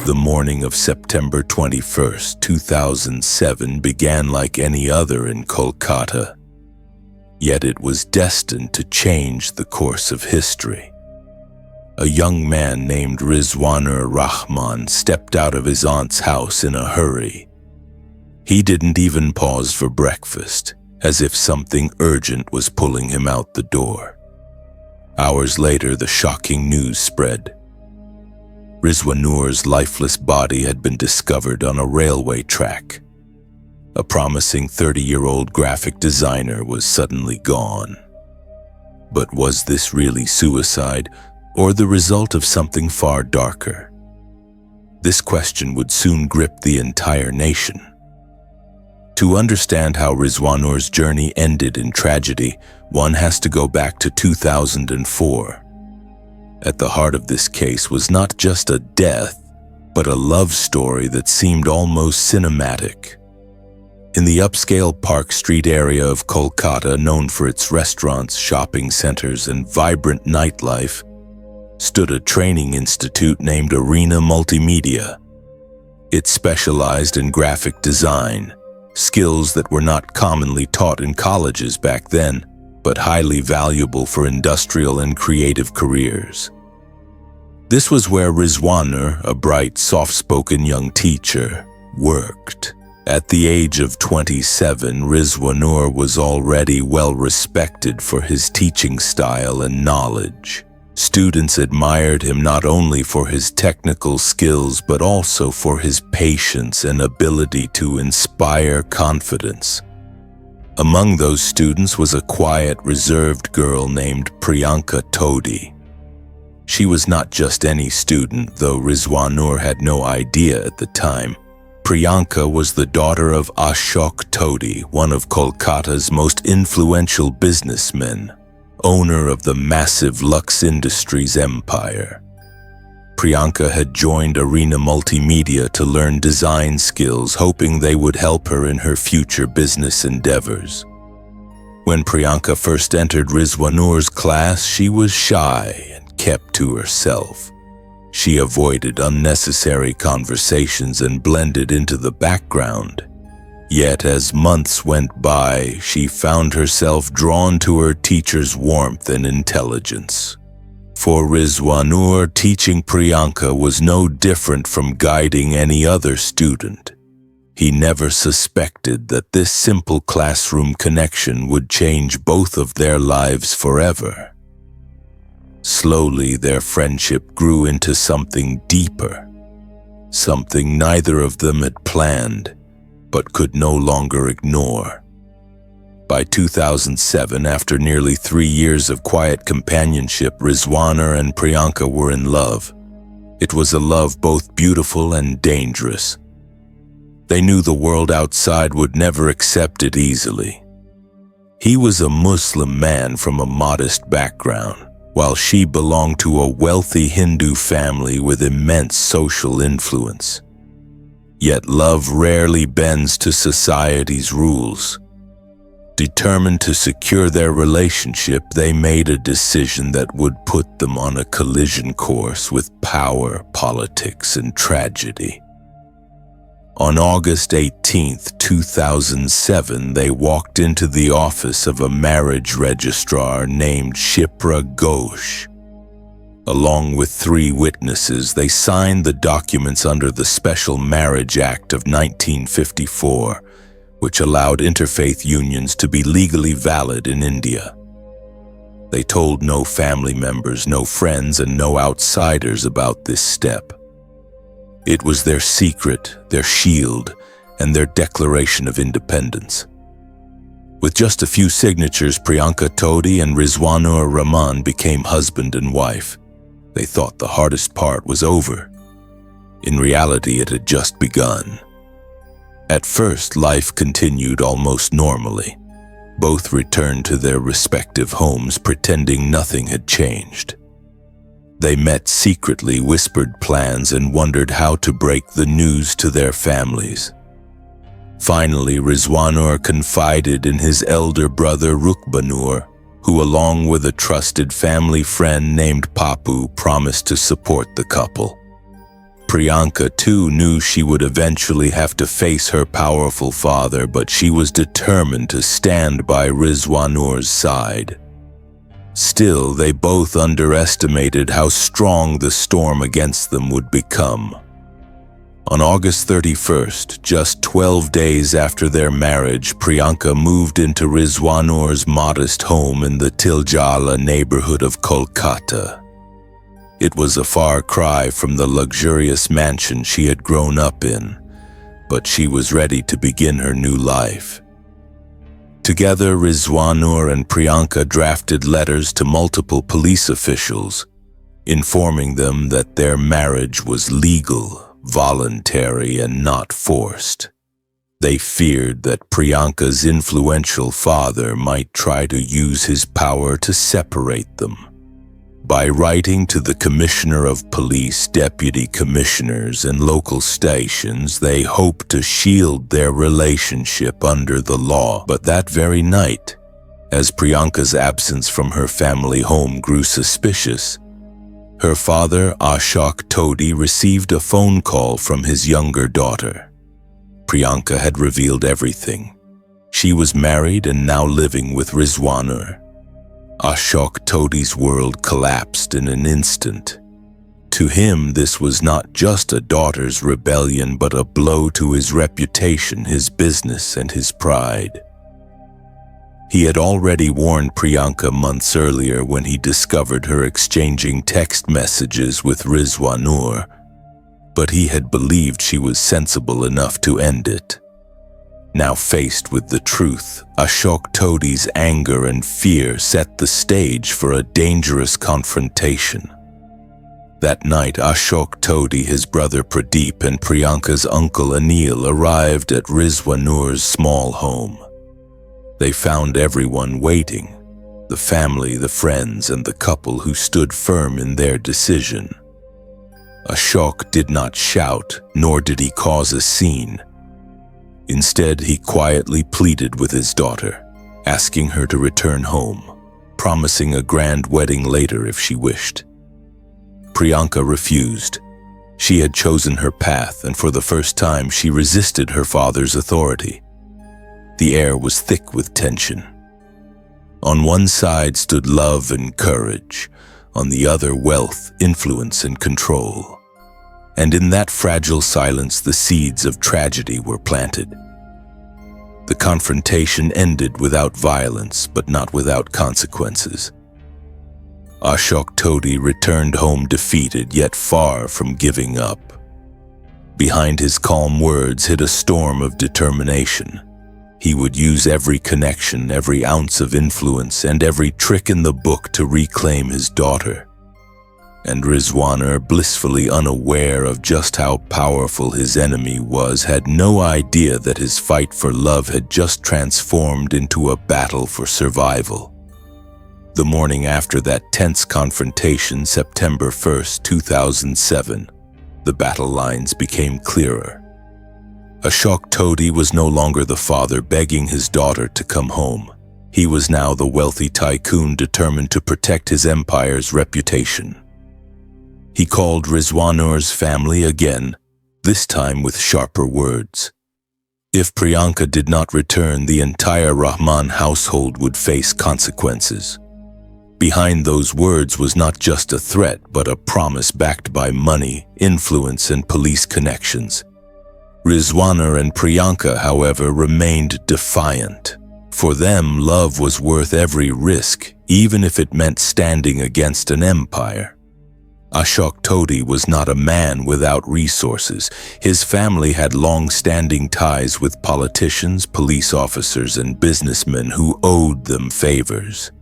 The morning of September 21st, 2007 began like any other in Kolkata, yet it was destined to change the course of history. A young man named Rizwanur Rahman stepped out of his aunt's house in a hurry. He didn't even pause for breakfast, as if something urgent was pulling him out the door. Hours later, the shocking news spread. Rizwanur's lifeless body had been discovered on a railway track. A promising 30-year-old graphic designer was suddenly gone. But was this really suicide, or the result of something far darker? This question would soon grip the entire nation. To understand how Rizwanur's journey ended in tragedy, one has to go back to 2004. At the heart of this case was not just a death, but a love story that seemed almost cinematic. In the upscale Park Street area of Kolkata, known for its restaurants, shopping centers, and vibrant nightlife, stood a training institute named Arena Multimedia. It specialized in graphic design, skills that were not commonly taught in colleges back then, but highly valuable for industrial and creative careers. This was where Rizwanur, a bright, soft-spoken young teacher, worked. At the age of 27, Rizwanur was already well respected for his teaching style and knowledge. Students admired him not only for his technical skills, but also for his patience and ability to inspire confidence. Among those students was a quiet, reserved girl named Priyanka Todi. She was not just any student, though Rizwanur had no idea at the time. Priyanka was the daughter of Ashok Todi, one of Kolkata's most influential businessmen, owner of the massive Lux Industries empire. Priyanka had joined Arena Multimedia to learn design skills, hoping they would help her in her future business endeavors. When Priyanka first entered Rizwanur's class, she was shy and kept to herself. She avoided unnecessary conversations and blended into the background. Yet as months went by, she found herself drawn to her teacher's warmth and intelligence. For Rizwanur, teaching Priyanka was no different from guiding any other student. He never suspected that this simple classroom connection would change both of their lives forever. Slowly, their friendship grew into something deeper, something neither of them had planned, but could no longer ignore. By 2007, after nearly 3 years of quiet companionship, Rizwanur and Priyanka were in love. It was a love both beautiful and dangerous. They knew the world outside would never accept it easily. He was a Muslim man from a modest background, while she belonged to a wealthy Hindu family with immense social influence. Yet love rarely bends to society's rules. Determined to secure their relationship, they made a decision that would put them on a collision course with power, politics, and tragedy. On August 18, 2007, they walked into the office of a marriage registrar named Shipra Ghosh. Along with 3 witnesses, they signed the documents under the Special Marriage Act of 1954, which allowed interfaith unions to be legally valid in India. They told no family members, no friends, and no outsiders about this step. It was their secret, their shield, and their declaration of independence. With just a few signatures, Priyanka Todi and Rizwanur Rahman became husband and wife. They thought the hardest part was over. In reality, it had just begun. At first, life continued almost normally. Both returned to their respective homes, pretending nothing had changed. They met secretly, whispered plans, and wondered how to break the news to their families. Finally, Rizwanur confided in his elder brother Rukbanur, who, along with a trusted family friend named Papu, promised to support the couple. Priyanka too knew she would eventually have to face her powerful father, but she was determined to stand by Rizwanur's side. Still, they both underestimated how strong the storm against them would become. On August 31st, just 12 days after their marriage, Priyanka moved into Rizwanur's modest home in the Tiljala neighborhood of Kolkata. It was a far cry from the luxurious mansion she had grown up in, but she was ready to begin her new life. Together, Rizwanur and Priyanka drafted letters to multiple police officials, informing them that their marriage was legal, voluntary, and not forced. They feared that Priyanka's influential father might try to use his power to separate them. By writing to the Commissioner of Police, deputy commissioners, and local stations, they hoped to shield their relationship under the law. But that very night, as Priyanka's absence from her family home grew suspicious, her father, Ashok Todi, received a phone call from his younger daughter. Priyanka had revealed everything. She was married and now living with Rizwanur. Ashok Todi's world collapsed in an instant. To him, this was not just a daughter's rebellion, but a blow to his reputation, his business, and his pride. He had already warned Priyanka months earlier when he discovered her exchanging text messages with Rizwanur, but he had believed she was sensible enough to end it. Now faced with the truth, Ashok Todi's anger and fear set the stage for a dangerous confrontation. That night, Ashok Todi, his brother Pradeep, and Priyanka's uncle Anil arrived at Rizwanur's small home. They found everyone waiting, the family, the friends, and the couple who stood firm in their decision. Ashok did not shout, nor did he cause a scene. Instead, he quietly pleaded with his daughter, asking her to return home, promising a grand wedding later if she wished. Priyanka refused. She had chosen her path, and for the first time she resisted her father's authority. The air was thick with tension. On one side stood love and courage, on the other wealth, influence, and control. And in that fragile silence, the seeds of tragedy were planted. The confrontation ended without violence, but not without consequences. Ashok Todi returned home defeated, yet far from giving up. Behind his calm words hid a storm of determination. He would use every connection, every ounce of influence, and every trick in the book to reclaim his daughter. And Rizwanur, blissfully unaware of just how powerful his enemy was, had no idea that his fight for love had just transformed into a battle for survival. The morning after that tense confrontation, September 1st, 2007, the battle lines became clearer. Ashok Todi was no longer the father begging his daughter to come home. He was now the wealthy tycoon determined to protect his empire's reputation. He called Rizwanur's family again, this time with sharper words. If Priyanka did not return, the entire Rahman household would face consequences. Behind those words was not just a threat, but a promise backed by money, influence, and police connections. Rizwanur and Priyanka, however, remained defiant. For them, love was worth every risk, even if it meant standing against an empire. Ashok Todi was not a man without resources. His family had long-standing ties with politicians, police officers, and businessmen who owed them favors.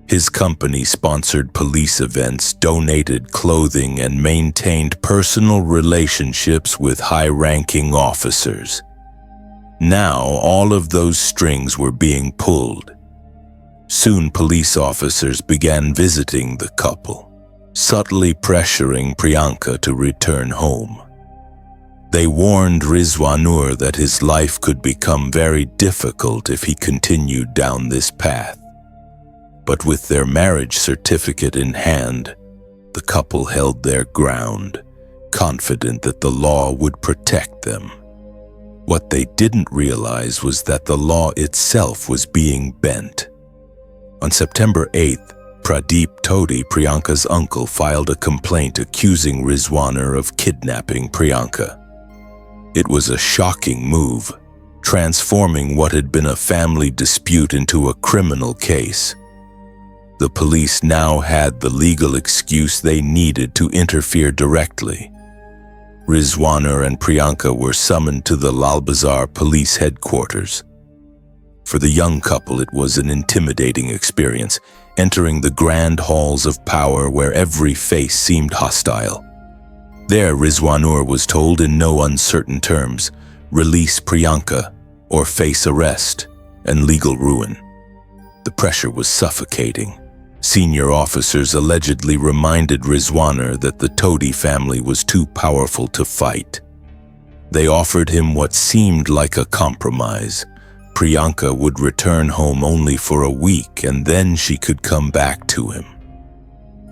His company sponsored police events, donated clothing, and maintained personal relationships with high-ranking officers. Now, all of those strings were being pulled. Soon, police officers began visiting the couple, subtly pressuring Priyanka to return home. They warned Rizwanur that his life could become very difficult if he continued down this path. But with their marriage certificate in hand, the couple held their ground, confident that the law would protect them. What they didn't realize was that the law itself was being bent. On September 8th, Todi, Priyanka's uncle, filed a complaint accusing Rizwanur of kidnapping Priyanka. It was a shocking move, transforming what had been a family dispute into a criminal case. The police now had the legal excuse they needed to interfere directly. Rizwanur and Priyanka were summoned to the Lal Bazaar police headquarters. For the young couple, it was an intimidating experience, entering the grand halls of power where every face seemed hostile. There, Rizwanur was told in no uncertain terms, release Priyanka or face arrest and legal ruin. The pressure was suffocating. Senior officers allegedly reminded Rizwanur that the Todi family was too powerful to fight. They offered him what seemed like a compromise. Priyanka would return home only for a week and then she could come back to him.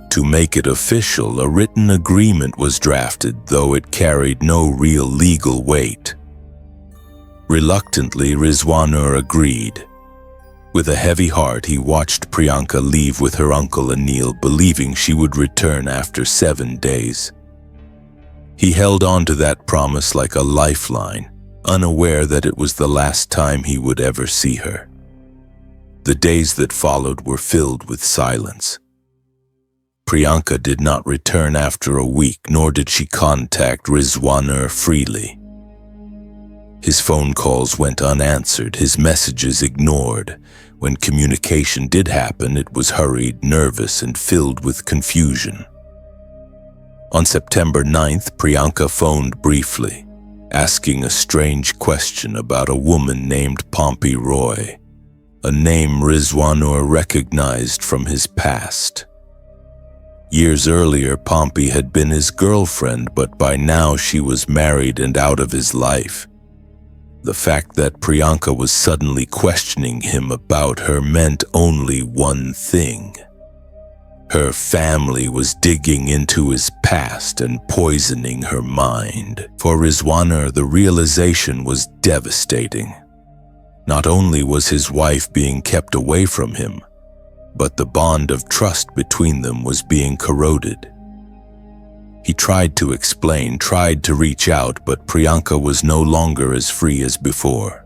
To make it official, a written agreement was drafted, though it carried no real legal weight. Reluctantly, Rizwanur agreed. With a heavy heart, he watched Priyanka leave with her uncle Anil, believing she would return after 7 days. He held on to that promise like a lifeline, unaware that it was the last time he would ever see her. The days that followed were filled with silence. Priyanka did not return after a week, nor did she contact Rizwanur freely. His phone calls went unanswered, his messages ignored. When communication did happen, it was hurried, nervous, and filled with confusion. On September 9th, Priyanka phoned briefly, asking a strange question about a woman named Pompi Roy, a name Rizwanur recognized from his past. Years earlier, Pompi had been his girlfriend, but by now she was married and out of his life. The fact that Priyanka was suddenly questioning him about her meant only one thing. Her family was digging into his past and poisoning her mind. For Rizwanur, the realization was devastating. Not only was his wife being kept away from him, but the bond of trust between them was being corroded. He tried to explain, tried to reach out, but Priyanka was no longer as free as before.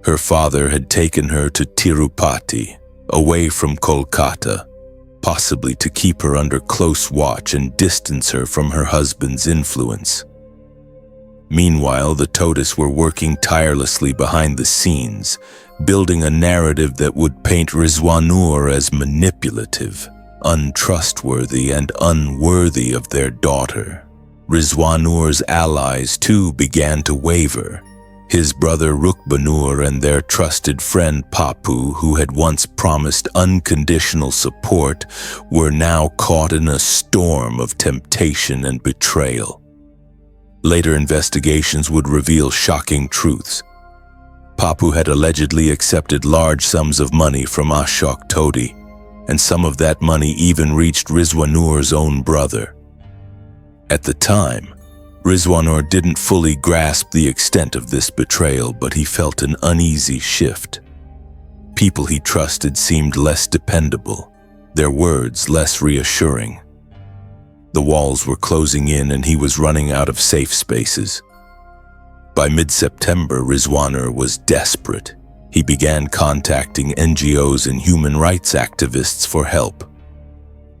Her father had taken her to Tirupati, away from Kolkata, possibly to keep her under close watch and distance her from her husband's influence. Meanwhile, the Todis were working tirelessly behind the scenes, building a narrative that would paint Rizwanur as manipulative, untrustworthy, and unworthy of their daughter. Rizwanur's allies, too, began to waver. His brother Rukbanur and their trusted friend Papu, who had once promised unconditional support, were now caught in a storm of temptation and betrayal. Later investigations would reveal shocking truths. Papu had allegedly accepted large sums of money from Ashok Todi, and some of that money even reached Rizwanur's own brother. At the time, Rizwanur didn't fully grasp the extent of this betrayal, but he felt an uneasy shift. People he trusted seemed less dependable, their words less reassuring. The walls were closing in and he was running out of safe spaces. By mid-September, Rizwanur was desperate. He began contacting NGOs and human rights activists for help.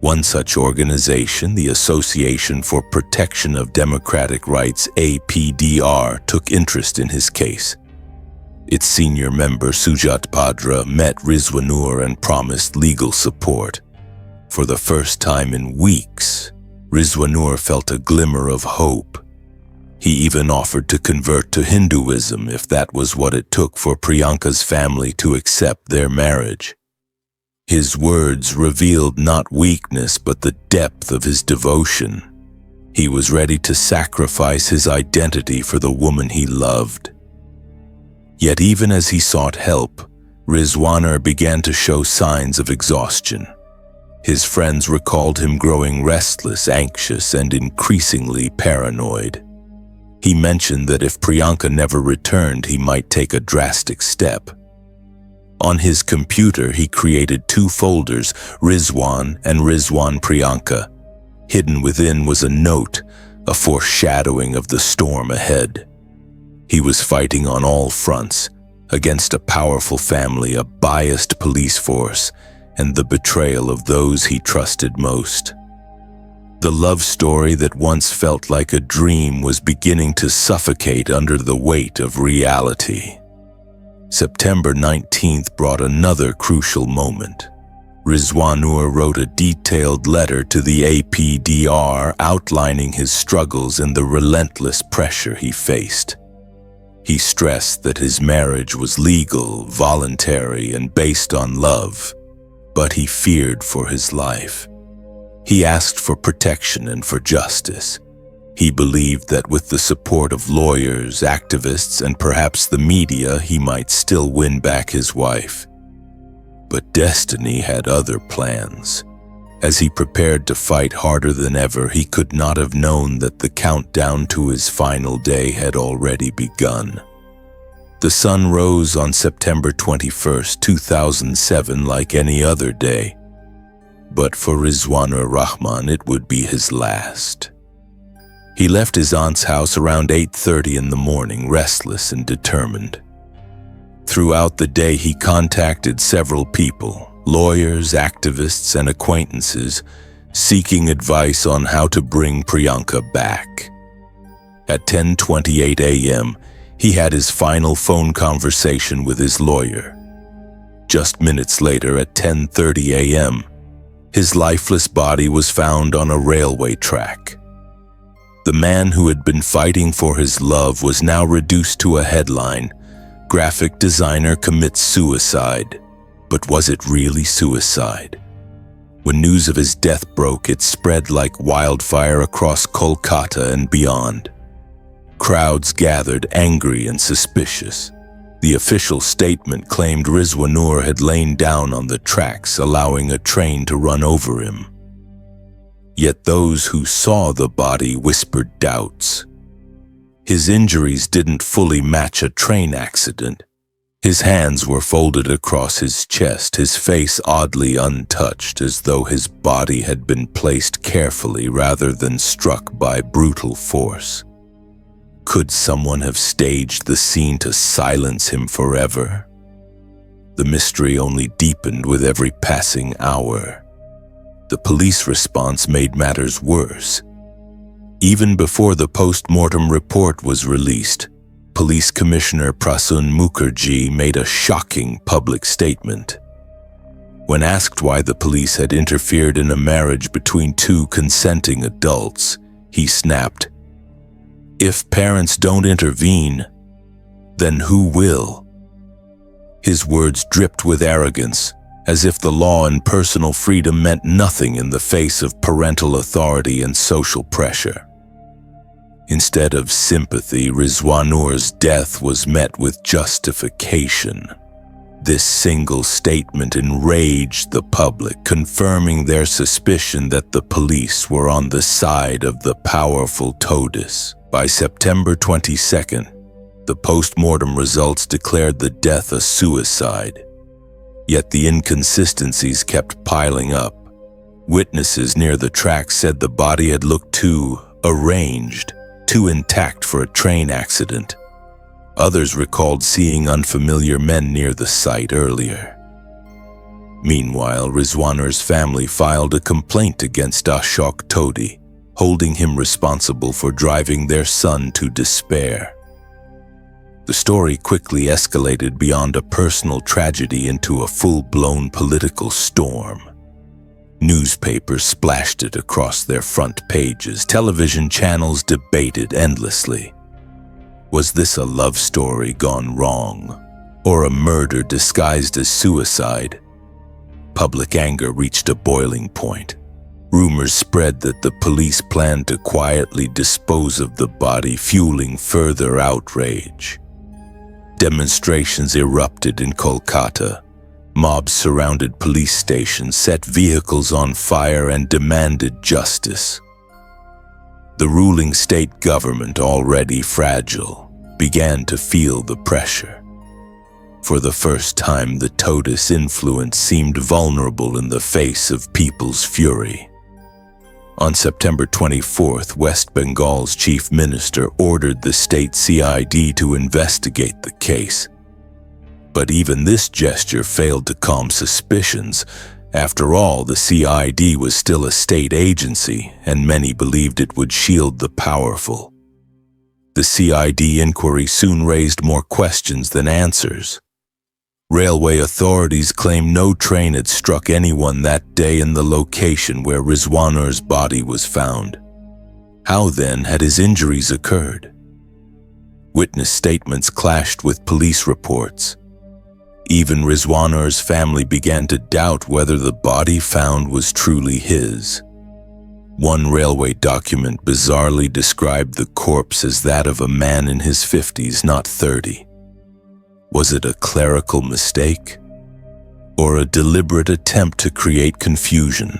One such organization, the Association for Protection of Democratic Rights, APDR, took interest in his case. Its senior member, Sujat Padra, met Rizwanur and promised legal support. For the first time in weeks, Rizwanur felt a glimmer of hope. He even offered to convert to Hinduism if that was what it took for Priyanka's family to accept their marriage. His words revealed not weakness but the depth of his devotion. He was ready to sacrifice his identity for the woman he loved. Yet even as he sought help, Rizwanur began to show signs of exhaustion. His friends recalled him growing restless, anxious, and increasingly paranoid. He mentioned that if Priyanka never returned, he might take a drastic step. On his computer, he created 2 folders, Rizwan and Rizwan Priyanka. Hidden within was a note, a foreshadowing of the storm ahead. He was fighting on all fronts, against a powerful family, a biased police force, and the betrayal of those he trusted most. The love story that once felt like a dream was beginning to suffocate under the weight of reality. September 19th brought another crucial moment. Rizwanur wrote a detailed letter to the APDR outlining his struggles and the relentless pressure he faced. He stressed that his marriage was legal, voluntary, and based on love, but he feared for his life. He asked for protection and for justice. He believed that with the support of lawyers, activists, and perhaps the media, he might still win back his wife. But destiny had other plans. As he prepared to fight harder than ever, he could not have known that the countdown to his final day had already begun. The sun rose on September 21st, 2007, like any other day. But for Rizwanur Rahman, it would be his last. He left his aunt's house around 8:30 in the morning, restless and determined. Throughout the day, he contacted several people, lawyers, activists, and acquaintances, seeking advice on how to bring Priyanka back. At 10:28 a.m., he had his final phone conversation with his lawyer. Just minutes later, at 10:30 a.m., his lifeless body was found on a railway track. The man who had been fighting for his love was now reduced to a headline: "Graphic designer commits suicide." But was it really suicide? When news of his death broke, it spread like wildfire across Kolkata and beyond. Crowds gathered, angry and suspicious. The official statement claimed Rizwanur had lain down on the tracks, allowing a train to run over him. Yet those who saw the body whispered doubts. His injuries didn't fully match a train accident. His hands were folded across his chest, his face oddly untouched, as though his body had been placed carefully rather than struck by brutal force. Could someone have staged the scene to silence him forever? The mystery only deepened with every passing hour. The police response made matters worse. Even before the post-mortem report was released, Police Commissioner Prasun Mukherjee made a shocking public statement. When asked why the police had interfered in a marriage between 2 consenting adults, he snapped, "If parents don't intervene, then who will?" His words dripped with arrogance, as if the law and personal freedom meant nothing in the face of parental authority and social pressure. Instead of sympathy, Rizwanur's death was met with justification. This single statement enraged the public, confirming their suspicion that the police were on the side of the powerful Todis. By September 22nd, the post-mortem results declared the death a suicide. Yet the inconsistencies kept piling up. Witnesses near the track said the body had looked too arranged, too intact for a train accident. Others recalled seeing unfamiliar men near the site earlier. Meanwhile, Rizwanur's family filed a complaint against Ashok Todi, holding him responsible for driving their son to despair. The story quickly escalated beyond a personal tragedy into a full-blown political storm. Newspapers splashed it across their front pages. Television channels debated endlessly. Was this a love story gone wrong, or a murder disguised as suicide? Public anger reached a boiling point. Rumors spread that the police planned to quietly dispose of the body, fueling further outrage. Demonstrations erupted in Kolkata, Mobs surrounded police stations, set vehicles on fire, and demanded justice. The ruling state government, already fragile, began to feel the pressure. For the first time, the Todi's influence seemed vulnerable in the face of people's fury. On September 24th, West Bengal's chief minister ordered the state CID to investigate the case. But even this gesture failed to calm suspicions. After all, the CID was still a state agency, and many believed it would shield the powerful. The CID inquiry soon raised more questions than answers. Railway authorities claimed no train had struck anyone that day in the location where Rizwanur's body was found. How then had his injuries occurred? Witness statements clashed with police reports. Even Rizwanur's family began to doubt whether the body found was truly his. One railway document bizarrely described the corpse as that of a man in his 50s, not 30. Was it a clerical mistake? Or a deliberate attempt to create confusion?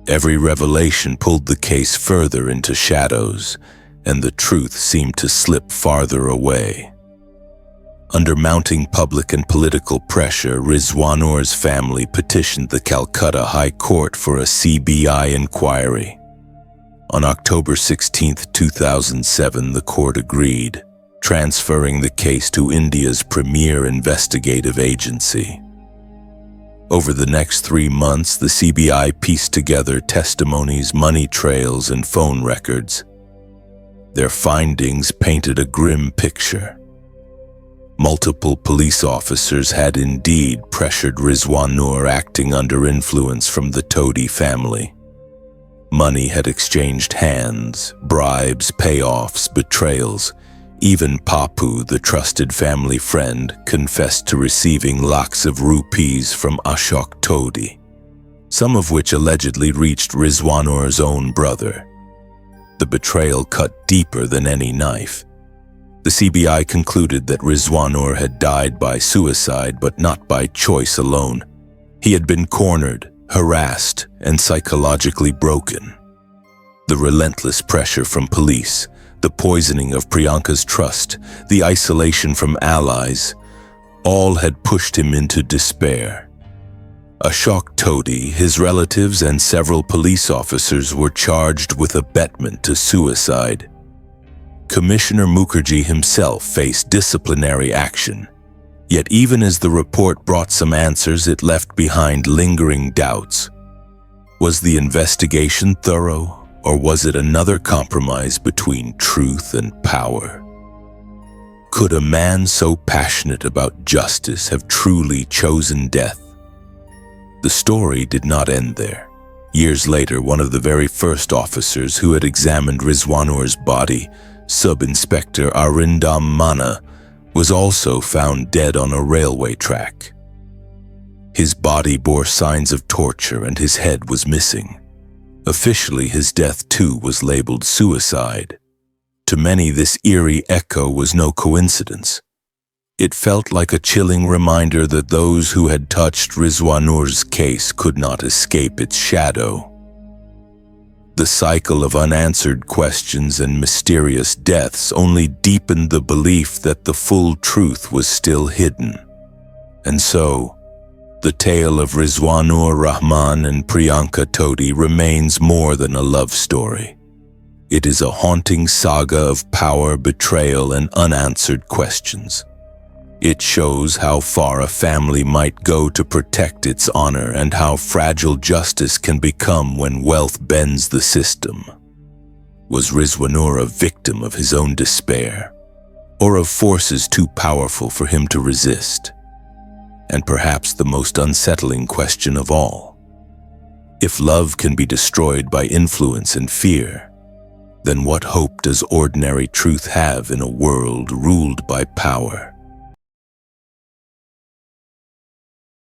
Every revelation pulled the case further into shadows, and the truth seemed to slip farther away. Under mounting public and political pressure, Rizwanur's family petitioned the Calcutta High Court for a CBI inquiry. On October 16, 2007, the court agreed, transferring the case to India's premier investigative agency. Over the next 3 months, the CBI pieced together testimonies, money trails, and phone records. Their findings painted a grim picture. Multiple police officers had indeed pressured Rizwanur, acting under influence from the Todi family. Money had exchanged hands, bribes, payoffs, betrayals. Even Papu, the trusted family friend, confessed to receiving lakhs of rupees from Ashok Todi, some of which allegedly reached Rizwanur's own brother. The betrayal cut deeper than any knife. The CBI concluded that Rizwanur had died by suicide, but not by choice alone. He had been cornered, harassed, and psychologically broken. The relentless pressure from police, the poisoning of Priyanka's trust, the isolation from allies, all had pushed him into despair. Ashok Todi, his relatives, and several police officers were charged with abetment to suicide. Commissioner Mukherjee himself faced disciplinary action. Yet even as the report brought some answers, it left behind lingering doubts. Was the investigation thorough, or was it another compromise between truth and power? Could a man so passionate about justice have truly chosen death? The story did not end there. Years later, one of the very first officers who had examined Rizwanur's body, Sub-Inspector Arindam Mana, was also found dead on a railway track. His body bore signs of torture and his head was missing. Officially, his death too was labeled suicide. To many, this eerie echo was no coincidence. It felt like a chilling reminder that those who had touched Rizwanur's case could not escape its shadow. The cycle of unanswered questions and mysterious deaths only deepened the belief that the full truth was still hidden. And so, the tale of Rizwanur, Rahman, and Priyanka Todi remains more than a love story. It is a haunting saga of power, betrayal, and unanswered questions. It shows how far a family might go to protect its honor and how fragile justice can become when wealth bends the system. Was Rizwanur a victim of his own despair, or of forces too powerful for him to resist? And perhaps the most unsettling question of all, if love can be destroyed by influence and fear, then what hope does ordinary truth have in a world ruled by power?